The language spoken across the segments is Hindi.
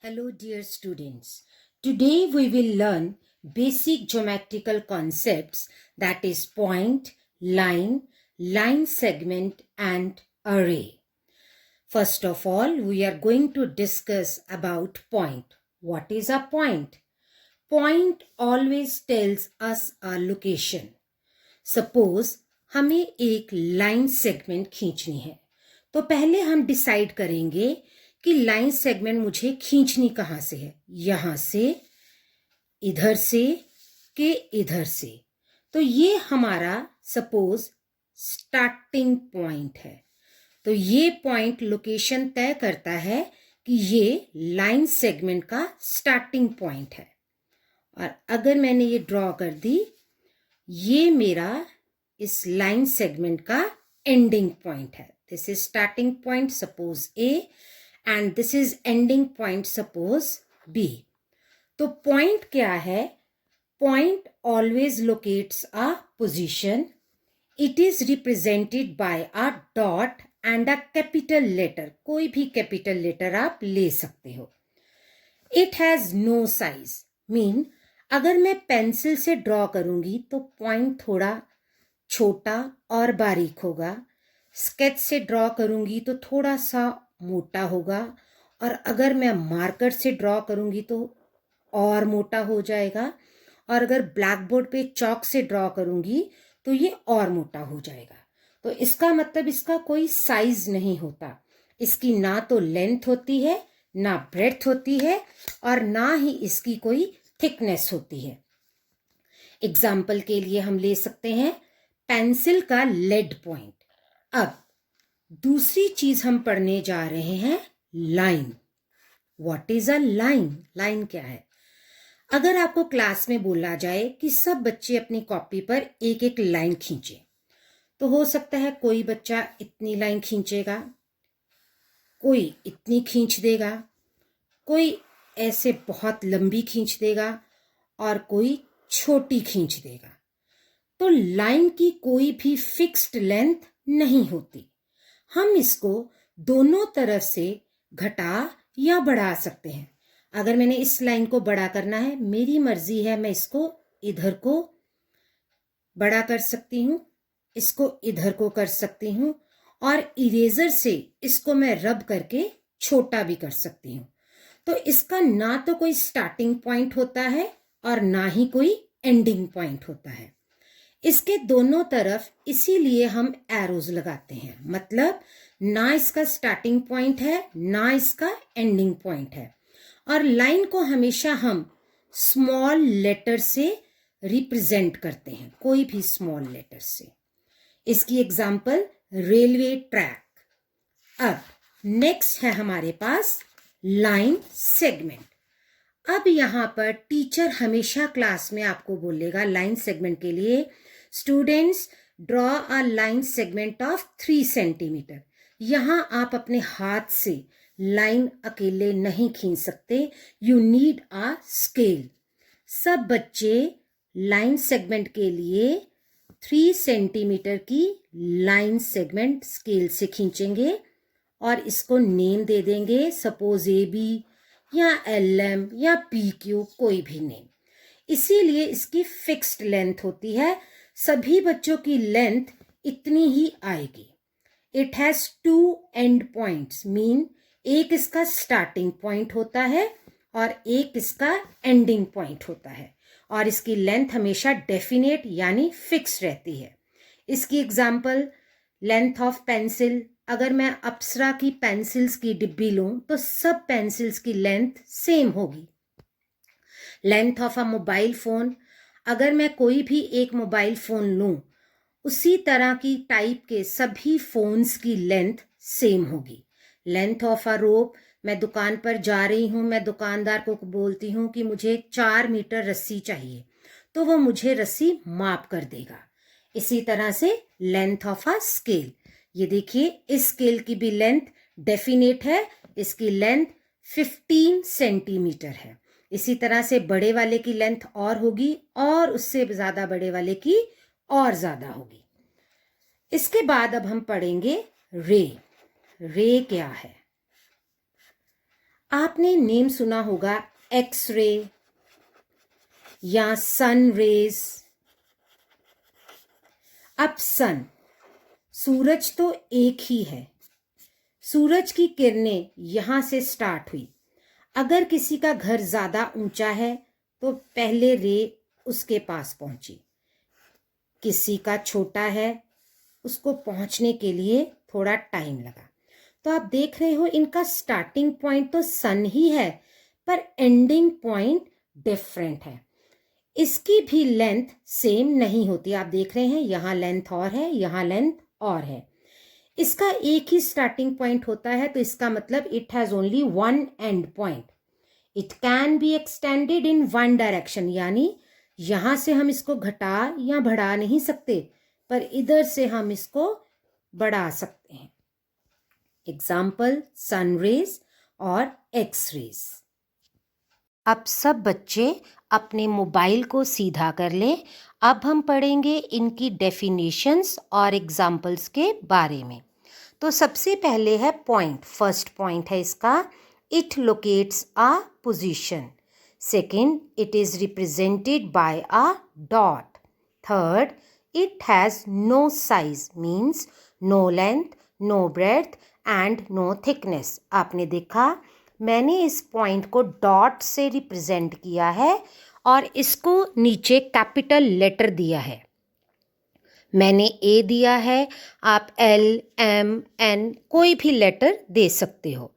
Hello dear students. Today we will learn basic geometrical concepts, that is point, line, line segment and array. First of all, we are going to discuss about point. What is a point? Point always tells us a location. Suppose हमें एक लाइन सेगमेंट खींचनी है, तो पहले हम डिसाइड करेंगे कि लाइन सेगमेंट मुझे खींचनी कहाँ से है, यहाँ से, इधर से कि इधर से। तो ये हमारा सपोज स्टार्टिंग पॉइंट है। तो ये पॉइंट लोकेशन तय करता है कि ये लाइन सेगमेंट का स्टार्टिंग पॉइंट है। और अगर मैंने ये ड्रॉ कर दी, ये मेरा इस लाइन सेगमेंट का एंडिंग पॉइंट है। This is starting point suppose A and this is ending point suppose B. तो point क्या है? Point always locates a position. It is represented by a dot and a capital letter. कोई भी capital letter आप ले सकते हो. It has no size. Mean अगर मैं पेंसिल से ड्रॉ करूंगी तो पॉइंट थोड़ा छोटा और बारीक होगा, स्केच से ड्रॉ करूंगी तो थोड़ा सा मोटा होगा, और अगर मैं मार्कर से ड्रॉ करूंगी तो और मोटा हो जाएगा, और अगर ब्लैक बोर्ड पे चॉक से ड्रॉ करूंगी तो ये और मोटा हो जाएगा। तो इसका मतलब इसका कोई साइज नहीं होता, इसकी ना तो लेंथ होती है, ना ब्रेड्थ होती है, और ना ही इसकी कोई थिकनेस होती है। एग्जाम्पल के लिए हम ले सकते हैं पेंसिल का लेड पॉइंट। अब दूसरी चीज हम पढ़ने जा रहे हैं line. What is a line? Line क्या है? अगर आपको क्लास में बोला जाए कि सब बच्चे अपनी कॉपी पर एक एक लाइन खींचे, तो हो सकता है कोई बच्चा इतनी लाइन खींचेगा, कोई इतनी खींच देगा, कोई ऐसे बहुत लंबी खींच देगा, और कोई छोटी खींच देगा। तो लाइन की कोई भी फिक्स्ड लेंथ नहीं होती। हम इसको दोनों तरफ से घटा या बढ़ा सकते हैं। अगर मैंने इस लाइन को बड़ा करना है, मेरी मर्जी है, मैं इसको इधर को बड़ा कर सकती हूँ, इसको इधर को कर सकती हूँ, और इरेजर से इसको मैं रब करके छोटा भी कर सकती हूँ। तो इसका ना तो कोई स्टार्टिंग पॉइंट होता है और ना ही कोई एंडिंग पॉइंट होता है। इसके दोनों तरफ इसीलिए हम एरोज लगाते हैं, मतलब ना इसका स्टार्टिंग पॉइंट है ना इसका एंडिंग पॉइंट है। और लाइन को हमेशा हम स्मॉल लेटर से रिप्रेजेंट करते हैं, कोई भी स्मॉल लेटर से। इसकी एग्जांपल रेलवे ट्रैक। अब नेक्स्ट है हमारे पास लाइन सेगमेंट। अब यहां पर टीचर हमेशा क्लास में आपको बोलेगा लाइन सेगमेंट के लिए, students draw a line segment of 3 centimetre. यहां आप अपने हाथ से लाइन अकेले नहीं खींच सकते, यू नीड अ स्केल। सब बच्चे लाइन सेगमेंट के लिए 3 सेंटीमीटर की लाइन सेगमेंट स्केल से खींचेंगे और इसको नेम दे देंगे, सपोज AB या LM या PQ, कोई भी नेम। इसीलिए इसकी फिक्स्ड लेंथ होती है, सभी बच्चों की लेंथ इतनी ही आएगी। It has 2 and points, mean एक इसका स्टार्टिंग पॉइंट होता है और एक इसका एंडिंग पॉइंट होता है, और इसकी लेंथ हमेशा डेफिनेट यानी फिक्स रहती है। इसकी एग्जाम्पल लेंथ ऑफ पेंसिल, अगर मैं अप्सरा की पेंसिल्स की डिब्बी लूं तो सब पेंसिल्स की लेंथ सेम होगी। Length of a mobile phone, अगर मैं कोई भी एक मोबाइल फोन लूं, उसी तरह की टाइप के सभी फोन्स की लेंथ सेम होगी। लेंथ ऑफ अ रोप, मैं दुकान पर जा रही हूं, मैं दुकानदार को बोलती हूं कि मुझे 4 मीटर रस्सी चाहिए, तो वो मुझे रस्सी माप कर देगा। इसी तरह से लेंथ ऑफ अ स्केल, ये देखिए इस स्केल की भी लेंथ डेफिनेट है, इसकी लेंथ 15 सेंटीमीटर है। इसी तरह से बड़े वाले की लेंथ और होगी, और उससे ज्यादा बड़े वाले की और ज्यादा होगी। इसके बाद अब हम पढ़ेंगे रे। रे क्या है? आपने नेम सुना होगा एक्स-रे या सन रेज। अब सन, सूरज तो एक ही है। सूरज की किरणें यहां से स्टार्ट हुई। अगर किसी का घर ज्यादा ऊंचा है तो पहले रे उसके पास पहुंची। किसी का छोटा है, उसको पहुंचने के लिए थोड़ा टाइम लगा। तो आप देख रहे हो इनका स्टार्टिंग पॉइंट तो सन ही है, पर एंडिंग पॉइंट डिफरेंट है। इसकी भी लेंथ सेम नहीं होती। आप देख रहे हैं यहाँ लेंथ और है, यहाँ लेंथ और है। इसका एक ही स्टार्टिंग पॉइंट होता है, तो इसका मतलब it has only one and point. It can be extended in one direction, यानी यहां से हम इसको घटा या बढ़ा नहीं सकते, पर इधर से हम इसको बढ़ा सकते हैं। एग्जाम्पल सन रेज और एक्स रेज। अब सब बच्चे अपने मोबाइल को सीधा कर लें। अब हम पढ़ेंगे इनकी डेफिनेशंस और एग्जाम्पल्स के बारे में। तो सबसे पहले है पॉइंट। फर्स्ट पॉइंट है इसका, it locates a position. Second, it is represented by a dot. Third, it has no size, means no length, no breadth and no thickness. आपने देखा मैंने इस पॉइंट को डॉट से रिप्रेजेंट किया है और इसको नीचे कैपिटल लेटर दिया है। मैंने ए दिया है, आप एल, एम, एन कोई भी लेटर दे सकते हो।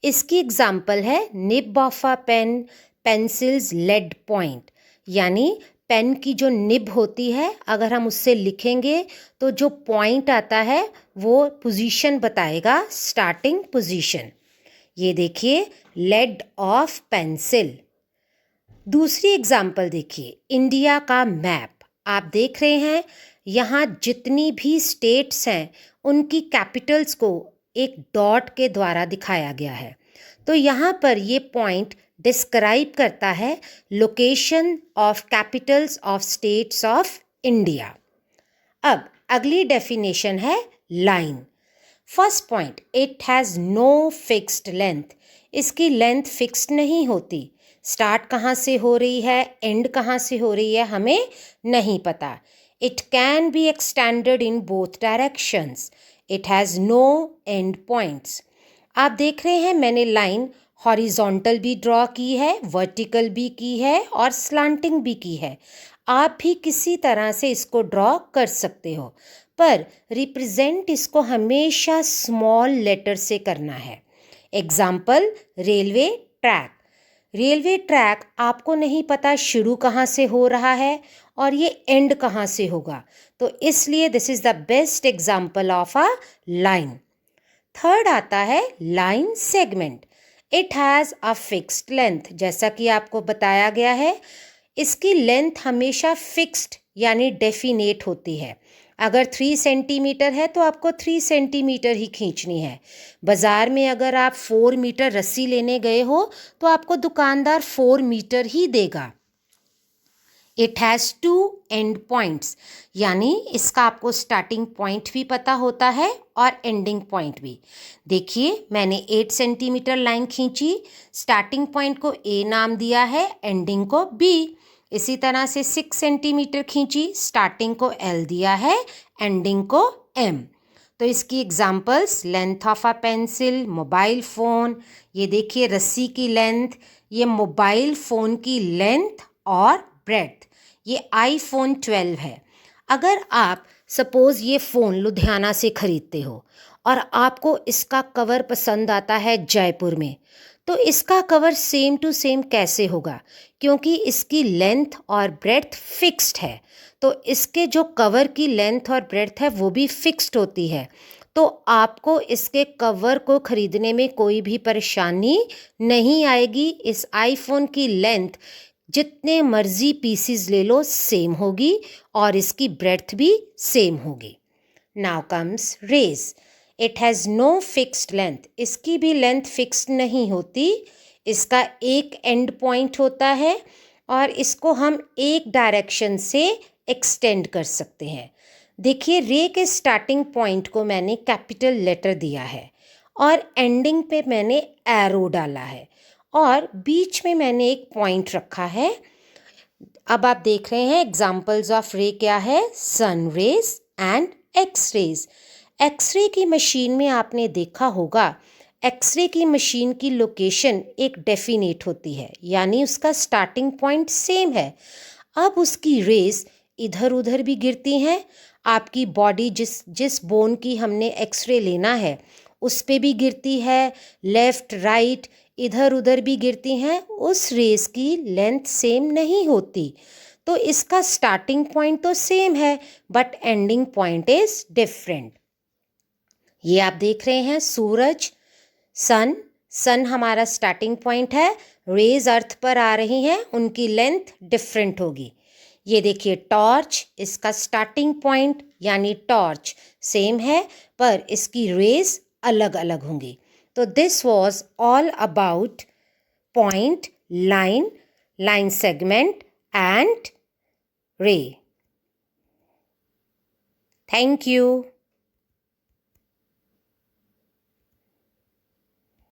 इसकी एग्जाम्पल है nib of a pen, pencils lead point, यानी पेन की जो निब होती है अगर हम उससे लिखेंगे तो जो पॉइंट आता है वो पोजीशन बताएगा, स्टार्टिंग पोजीशन। ये देखिए लेड ऑफ पेंसिल। दूसरी एग्जाम्पल देखिए, इंडिया का मैप। आप देख रहे हैं यहाँ जितनी भी स्टेट्स हैं उनकी कैपिटल्स को एक डॉट के द्वारा दिखाया गया है। तो यहाँ पर ये पॉइंट डिस्क्राइब करता है location of capitals of states of India. अब अगली डेफिनेशन है line. First point, it has no fixed length. इसकी लेंथ फिक्स्ड नहीं होती। स्टार्ट कहाँ से हो रही है, एंड कहाँ से हो रही है, हमें नहीं पता। It can be extended in both directions. It has no end points. आप देख रहे हैं मैंने लाइन हॉरिजॉन्टल भी ड्रॉ की है, वर्टिकल भी की है और स्लांटिंग भी की है। आप भी किसी तरह से इसको ड्रॉ कर सकते हो, पर रिप्रेजेंट इसको हमेशा स्मॉल लेटर से करना है। Example railway track. Railway track आपको नहीं पता शुरू कहाँ से हो रहा है और ये एंड कहाँ से होगा, तो इसलिए this is the best example of a line. Third आता है line segment. It has a fixed length. जैसा कि आपको बताया गया है इसकी लेंथ हमेशा फिक्स्ड यानी डेफिनेट होती है। अगर 3 सेंटीमीटर है तो आपको 3 सेंटीमीटर ही खींचनी है। बाज़ार में अगर आप 4 मीटर रस्सी लेने गए हो तो आपको दुकानदार 4 मीटर ही देगा। इट हैज़ 2 एंड पॉइंट्स, यानी इसका आपको स्टार्टिंग पॉइंट भी पता होता है और एंडिंग पॉइंट भी। देखिए मैंने 8 सेंटीमीटर लाइन खींची, स्टार्टिंग पॉइंट को ए नाम दिया है, एंडिंग को बी। इसी तरह से 6 सेंटीमीटर खींची, स्टार्टिंग को एल दिया है, एंडिंग को एम। तो इसकी examples length of a pencil, mobile phone. ये देखिए रस्सी की लेंथ, ये मोबाइल फ़ोन की लेंथ और ब्रेड्थ। ये आईफोन 12 है। अगर आप सपोज़ ये फ़ोन लुधियाना से ख़रीदते हो और आपको इसका कवर पसंद आता है जयपुर में, तो इसका कवर सेम टू सेम कैसे होगा, क्योंकि इसकी लेंथ और ब्रेड्थ फिक्स्ड है। तो इसके जो कवर की लेंथ और ब्रेड्थ है वो भी फिक्स्ड होती है। तो आपको इसके कवर को ख़रीदने में कोई भी परेशानी नहीं आएगी। इस आईफोन की लेंथ जितने मर्जी पीसीज ले लो सेम होगी और इसकी ब्रेड्थ भी सेम होगी। Now comes rays. It has no fixed length. इसकी भी लेंथ फिक्स्ड नहीं होती। इसका एक एंड पॉइंट होता है और इसको हम एक डायरेक्शन से एक्सटेंड कर सकते हैं। देखिए रे के स्टार्टिंग पॉइंट को मैंने कैपिटल लेटर दिया है और एंडिंग पे मैंने एरो डाला है। और बीच में मैंने एक पॉइंट रखा है। अब आप देख रहे हैं एग्जाम्पल्स ऑफ रे क्या है, sun rays and X rays. X ray की मशीन में आपने देखा होगा, एक्सरे की मशीन की लोकेशन एक डेफिनेट होती है, यानी उसका स्टार्टिंग पॉइंट सेम है। अब उसकी रेज इधर उधर भी गिरती हैं, आपकी बॉडी जिस जिस बोन की हमने एक्सरे लेना है उस पे भी गिरती है, लेफ्ट राइट इधर उधर भी गिरती हैं। उस रेस की लेंथ सेम नहीं होती, तो इसका स्टार्टिंग पॉइंट तो सेम है but ending point is different. ये आप देख रहे हैं सूरज, सन, सन हमारा स्टार्टिंग पॉइंट है, रेज अर्थ पर आ रही हैं, उनकी लेंथ डिफरेंट होगी। ये देखिए टॉर्च, इसका स्टार्टिंग पॉइंट यानी टॉर्च सेम है पर इसकी रेज अलग अलग होंगी। तो this was all about point, line, line segment and ray. Thank you.